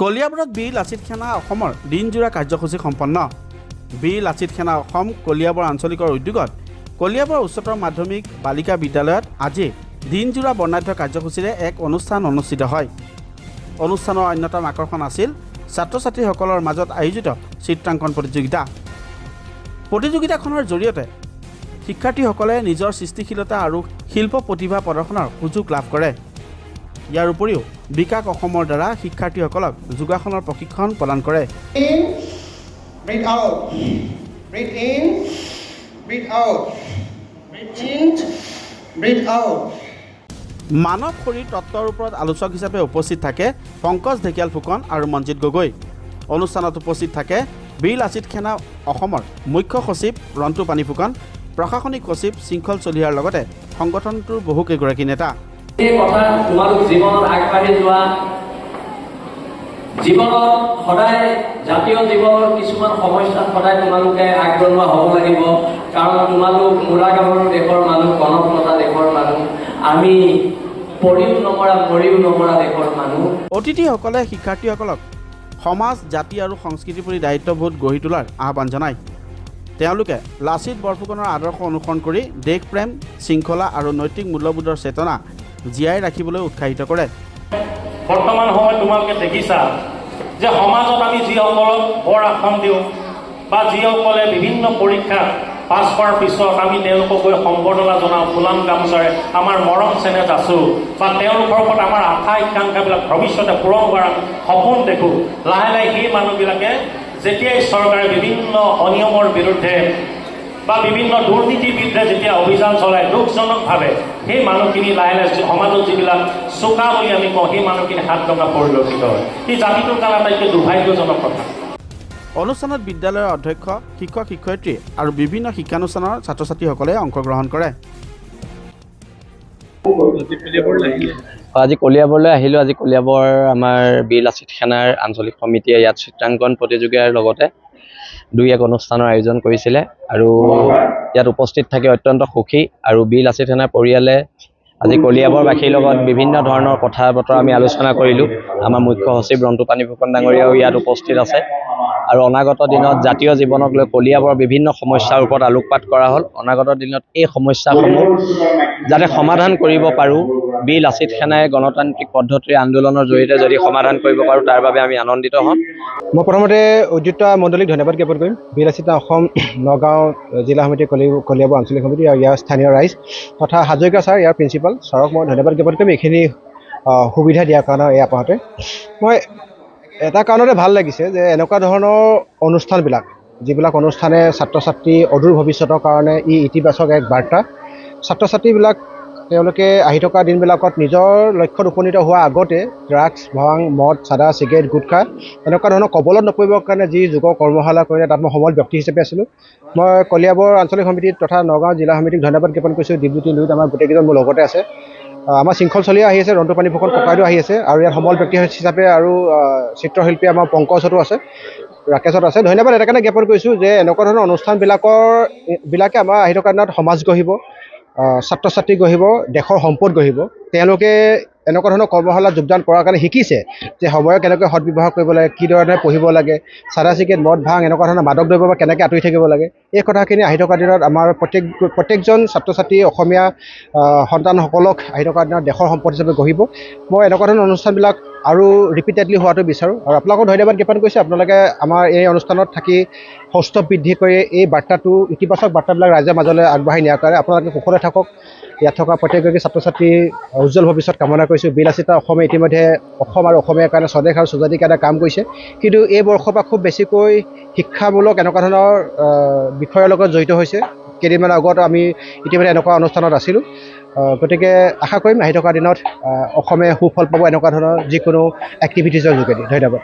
কলিয়াবৰত বীৰ লাচিত সেনা অসমৰ দিনজোৰা কাৰ্যসূচী সম্পন্ন। বীৰ লাচিত সেনা অসম কলিয়াবৰ আঞ্চলিকৰ উদ্যোগত কলিয়াবৰ উচ্চতৰ মাধ্যমিক বালিকা বিদ্যালয়ত আজি দিনজোৰা বৰ্ণাঢ্য কাৰ্যসূচীৰে এক অনুষ্ঠান অনুষ্ঠিত হয়। অনুষ্ঠানৰ অন্যতম আকৰ্ষণ আছিল ছাত্ৰ ছাত্ৰীসকলৰ মাজত আয়োজিত চিত্ৰাংকন প্ৰতিযোগিতা। প্ৰতিযোগিতাখনৰ জৰিয়তে শিক্ষাৰ্থীসকলে নিজৰ সৃষ্টিশীলতা আৰু শিল্প প্ৰতিভা প্ৰদৰ্শনৰ সুযোগ লাভ কৰে। ইয়াৰ উপৰিও বিকাশ অসমৰ দ্বাৰা শিক্ষাৰ্থীসকলক যোগাসনৰ প্ৰশিক্ষণ প্ৰদান কৰে। Breathe out. Breathe in. Breathe out. Breathe in. Breathe out. মানৱ শৰীৰ তত্ত্বৰ ওপৰত আলোচক হিচাপে উপস্থিত থাকে পংকজ ঢেকিয়াল ফুকন আৰু মঞ্জিত গগৈ। অনুষ্ঠানত উপস্থিত থাকে বীৰ লাচিত সেনা অসমৰ মুখ্য সচিব ৰন্তু পানী ফুকন, প্ৰশাসনিক সচিব শৃংখল চলিহাৰ লগতে সংগঠনটোৰ বহুকেইগৰাকী নেতা। এই কথা তোমালোক জীৱনত আগবাঢ়ি যোৱা, জীৱনত সদায় জাতীয় জীৱনৰ কিছুমান সমস্যাত সদায় তোমালোকে আগবঢ়োৱা হ'ব লাগিব। কাৰণ তোমালোক মূৰা গাভৰু দেশৰ মানুহ, গণপ্ৰজা দেশৰ মানুহ, আমি পৰিও নমৰা দেশৰ মানুহ। অতিথিসকলে শিক্ষাৰ্থীসকলক সমাজ, জাতি আৰু সংস্কৃতিৰ প্ৰতি দায়িত্ববোধ গঢ়ি তোলাৰ আহ্বান জনায়। তেওঁলোকে লাচিত বৰফুকনৰ আদৰ্শ অনুসৰণ কৰি দেশপ্ৰেম, শৃংখলা আৰু নৈতিক মূল্যবোধৰ চেতনা জীয়াই ৰাখিবলৈ উৎসাহিত কৰে। বৰ্তমান সময়ত তোমালোকে দেখিছা যে সমাজত আমি যিসকলক বৰ আসন দিওঁ বা যিসকলে বিভিন্ন পৰীক্ষা পাছ কৰাৰ পিছত আমি তেওঁলোকক গৈ সম্বৰ্ধনা জনাওঁ, ফুলাম গামোচাৰে আমাৰ মৰম চেনেহ যাচোঁ বা তেওঁলোকৰ ওপৰত আমাৰ আশা আকাংক্ষাবিলাক ভৱিষ্যতে পূৰণ কৰাৰ সপোন দেখোঁ। লাহে লাহে সেই মানুহবিলাকে যেতিয়াই চৰকাৰে বিভিন্ন অনিয়মৰ বিৰুদ্ধে বা বিভিন্ন দুৰ্নীতিৰ বিৰুদ্ধে যেতিয়া অভিযান চলায় দুখজনকভাৱে, সেই মানুহখিনি লাহে লাহে সমাজত যিবিলাক চোকা বুলি আমি কওঁ, সেই মানুহখিনি হাত টকা পৰিলক্ষিত হয়। এই জাতিটোৰ কাৰণে আটাইতকৈ দুৰ্ভাগ্যজনক কথা। অনুষ্ঠানত বিদ্যালয়ৰ অধ্যক্ষ, শিক্ষক শিক্ষয়িত্ৰী আৰু বিভিন্ন শিক্ষানুষ্ঠানৰ ছাত্ৰ ছাত্ৰীসকলে অংশগ্ৰহণ কৰে। আজি কলিয়াবৰলৈ আহিলোঁ। আজি কলিয়াবৰ আমাৰ বীৰ লাচিত সেনাৰ আঞ্চলিক সমিতিয়ে ইয়াত চিত্ৰাংকন প্ৰতিযোগিতাৰ লগতে দুই এক অনুষ্ঠানৰ আয়োজন কৰিছিলে আৰু ইয়াত উপস্থিত থাকি অত্যন্ত সুখী। আৰু বীৰ লাচিত সেনাৰ পৰিয়ালে আজি কলিয়াবৰবাসীৰ লগত বিভিন্ন ধৰণৰ কথা বতৰা আমি আলোচনা কৰিলোঁ। আমাৰ মুখ্য সচিব ৰন্তু পানী ফুকন ডাঙৰীয়াও ইয়াত উপস্থিত আছে। আৰু অনাগত দিনত জাতীয় জীৱনক লৈ কলিয়াবৰৰ বিভিন্ন সমস্যাৰ ওপৰত আলোকপাত কৰা হ'ল। অনাগত দিনত এই সমস্যাসমূহ যাতে সমাধান কৰিব পাৰোঁ, বীৰ লাচিত সেনাই গণতান্ত্ৰিক পদ্ধতিৰ আন্দোলনৰ জৰিয়তে যদি সমাধান কৰিব পাৰোঁ, তাৰ বাবে আমি আনন্দিত হ'ম। মই প্ৰথমতে উদ্যোক্তা মণ্ডলীক ধন্যবাদ জ্ঞাপন কৰিম। বীৰ লাচিত অসম নগাঁও জিলা সমিতি, কলিয়াবৰ আঞ্চলিক সমিতি আৰু ইয়াৰ স্থানীয় ৰাইজ তথা হাজৰিকা ছাৰ, ইয়াৰ প্ৰিন্সিপাল ছাৰক মই ধন্যবাদ জ্ঞাপন কৰিম এইখিনি সুবিধা দিয়াৰ কাৰণে। এই আপোনাতে মই এটা কাৰণতে ভাল লাগিছে যে এনেকুৱা ধৰণৰ অনুষ্ঠানবিলাক, যিবিলাক অনুষ্ঠানে ছাত্ৰ ছাত্ৰী অদূৰ ভৱিষ্যতৰ কাৰণে ইতিবাচক এক বাৰ্তা। ছাত্ৰ ছাত্ৰীবিলাক তেওঁলোকে আহি থকা দিনবিলাকত নিজৰ লক্ষ্যত উপনীত হোৱাৰ আগতে ড্ৰাগছ, ভাং, মদ, চাদা, চিগাৰেট, গুটখা এনেকুৱা ধৰণৰ কবলত নপৰিবৰ কাৰণে যি যুৱ কৰ্মশালা কৰিলে তাত মই সমল ব্যক্তি হিচাপে আছিলোঁ। মই কলিয়াবৰ আঞ্চলিক সমিতিত তথা নগাঁও জিলা সমিতিক ধন্যবাদ জ্ঞাপন কৰিছোঁ। ডিপটি লুইত আমাৰ গোটেইকেইজন মোৰ লগতে আছে। আমাৰ শৃংখল চলিয়া আহি আছে, ৰন্তু পানী ফুকন ককাইদেউ আহি আছে আৰু ইয়াত সমল ব্যক্তি হিচাপে আৰু চিত্ৰশিল্পী আমাৰ পংকজতো আছে, ৰাকেশত আছে। ধন্যবাদ এটা কাৰণে জ্ঞাপন কৰিছোঁ যে এনেকুৱা ধৰণৰ অনুষ্ঠানবিলাকে আমাৰ আহি থকা দিনত সমাজ গঢ়িব, ছাত্ৰ ছাত্ৰী গঢ়িব, দেশৰ সম্পদ গঢ়িব। তেওঁলোকে এনেকুৱা ধৰণৰ কৰ্মশালাত যোগদান কৰাৰ কাৰণে শিকিছে যে সময়ক কেনেকৈ সদব্যৱহাৰ কৰিব লাগে, কি ধৰণে পঢ়িব লাগে, চাদা চিগাৰেট, মদ, ভাং এনেকুৱা ধৰণৰ মাদক দ্ৰব্যৰ পৰা কেনেকৈ আঁতৰি থাকিব লাগে। এই কথাখিনি আহি থকা দিনত আমাৰ প্ৰত্যেকজন ছাত্ৰ ছাত্ৰী, অসমীয়া সন্তানসকলক আহি থকা দিনত দেশৰ সম্পদ হিচাপে গঢ়িব। মই এনেকুৱা ধৰণৰ অনুষ্ঠানবিলাক আৰু ৰিপিটেডলি হোৱাটো বিচাৰোঁ। আৰু আপোনালোকক ধন্যবাদ জ্ঞাপন কৰিছোঁ। আপোনালোকে আমাৰ এই অনুষ্ঠানত থাকি সৌষ্ঠৱ বৃদ্ধি কৰি এই বাৰ্তাটো, ইতিবাচক বাৰ্তাবিলাক ৰাইজৰ মাজলৈ আগবঢ়াই নিয়াৰ কাৰণে আপোনালোকে কুশলে থাকক। ইয়াত থকা প্ৰত্যেকগৰাকী ছাত্ৰ ছাত্ৰীৰ উজ্জ্বল ভৱিষ্যত কামনা কৰিছোঁ। বীৰ লাচিত অসমে ইতিমধ্যে অসম আৰু অসমীয়াৰ কাৰণে স্বদেশ আৰু স্বজাতিৰ কাৰণে কাম কৰিছে, কিন্তু এই বৰ্ষৰ পৰা খুব বেছিকৈ শিক্ষামূলক এনেকুৱা ধৰণৰ বিষয়ৰ লগত জড়িত হৈছে। কেইদিনমান আগত আমি ইতিমধ্যে এনেকুৱা অনুষ্ঠানত আছিলোঁ। গতিকে আশা কৰিম আহি থকা দিনত অসমে সুফল পাব এনেকুৱা ধৰণৰ যিকোনো এক্টিভিটিছৰ যোগেদি। ধন্যবাদ।